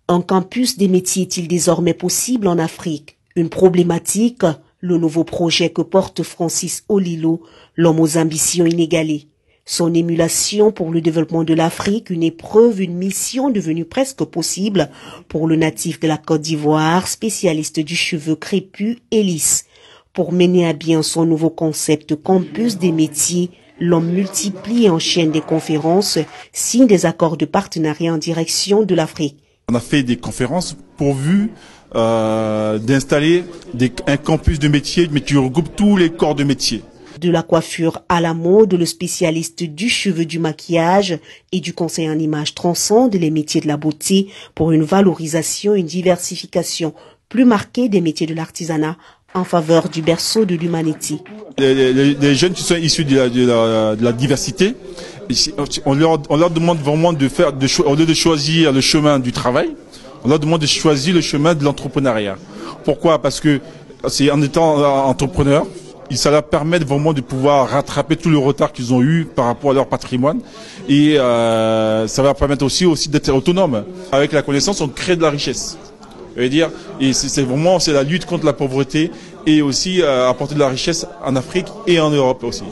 Un campus des métiers est-il désormais possible en Afrique? Une problématique, le nouveau projet que porte Francis Olilo, l'homme aux ambitions inégalées. Son émulation pour le développement de l'Afrique, une épreuve, une mission devenue presque possible pour le natif de la Côte d'Ivoire, spécialiste du cheveu crépus et lisse. Pour mener à bien son nouveau concept campus des métiers, l'homme multiplie et enchaîne des conférences, signe des accords de partenariat en direction de l'Afrique. On a fait des conférences pourvues d'installer un campus de métiers, mais qui regroupe tous les corps de métiers. De la coiffure à la mode, le spécialiste du cheveu, du maquillage et du conseil en image transcende les métiers de la beauté pour une valorisation, une diversification plus marquée des métiers de l'artisanat en faveur du berceau de l'humanité. Les jeunes qui sont issus de la diversité, on leur demande vraiment au lieu de choisir le chemin du travail, on leur demande de choisir le chemin de l'entrepreneuriat. Pourquoi? Parce que c'est en étant entrepreneur, ça leur permet vraiment de pouvoir rattraper tout le retard qu'ils ont eu par rapport à leur patrimoine et ça va leur permettre aussi d'être autonomes. Avec la connaissance, on crée de la richesse. Je veux dire, et c'est la lutte contre la pauvreté et aussi apporter de la richesse en Afrique et en Europe aussi.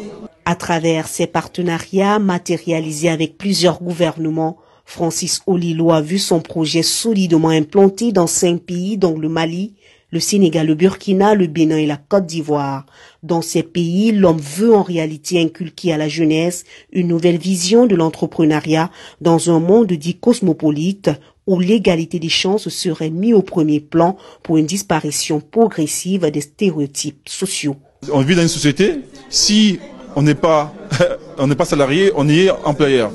À travers ces partenariats matérialisés avec plusieurs gouvernements, Francis Olilo a vu son projet solidement implanté dans 5 pays, dont le Mali, le Sénégal, le Burkina, le Bénin et la Côte d'Ivoire. Dans ces pays, l'homme veut en réalité inculquer à la jeunesse une nouvelle vision de l'entrepreneuriat dans un monde dit cosmopolite où l'égalité des chances serait mise au premier plan pour une disparition progressive des stéréotypes sociaux. On vit dans une société, si on n'est pas salarié, on est employeur.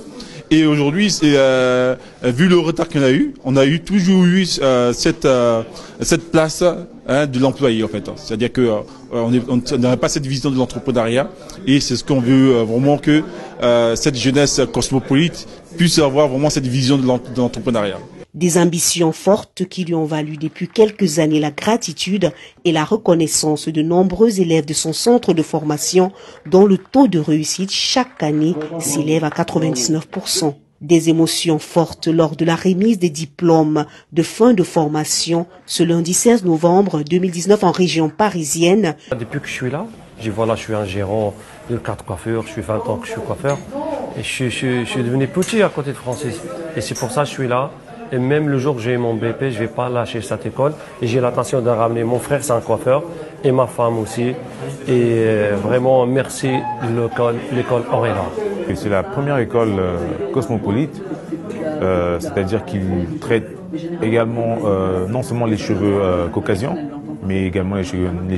Et aujourd'hui, vu le retard qu'on a eu, toujours eu cette place de l'employé en fait. C'est-à-dire que on n'avait pas cette vision de l'entrepreneuriat et c'est ce qu'on veut vraiment que cette jeunesse cosmopolite puisse avoir vraiment cette vision de l'entrepreneuriat. Des ambitions fortes qui lui ont valu depuis quelques années la gratitude et la reconnaissance de nombreux élèves de son centre de formation dont le taux de réussite chaque année s'élève à 99%. Des émotions fortes lors de la remise des diplômes de fin de formation ce lundi 16 novembre 2019 en région parisienne. Depuis que je suis là, je suis un gérant de 4 coiffeurs, je suis 20 ans que je suis coiffeur et je suis devenu petit à côté de Francis. Et c'est pour ça que je suis là. Et même le jour que j'ai eu mon BP, je ne vais pas lâcher cette école. Et j'ai l'intention de ramener mon frère, c'est un coiffeur, et ma femme aussi. Et vraiment, merci l'école Auréla. C'est la première école cosmopolite, c'est-à-dire qu'il traite également non seulement les cheveux caucasiens, mais également les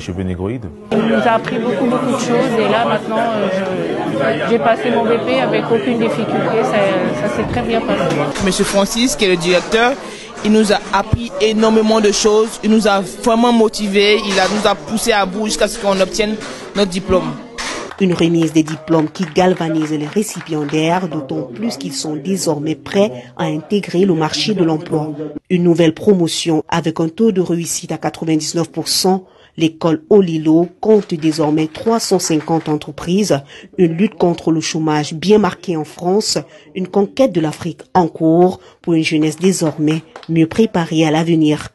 cheveux négroïdes. Il nous a appris beaucoup de choses et là maintenant j'ai passé mon BP avec aucune difficulté, ça s'est très bien passé. Monsieur Francis, qui est le directeur, il nous a appris énormément de choses, il nous a vraiment motivés, nous a poussé à bout jusqu'à ce qu'on obtienne notre diplôme. Une remise des diplômes qui galvanise les récipiendaires, d'autant plus qu'ils sont désormais prêts à intégrer le marché de l'emploi. Une nouvelle promotion avec un taux de réussite à 99%, l'école Olilo compte désormais 350 entreprises, une lutte contre le chômage bien marquée en France, une conquête de l'Afrique en cours pour une jeunesse désormais mieux préparée à l'avenir.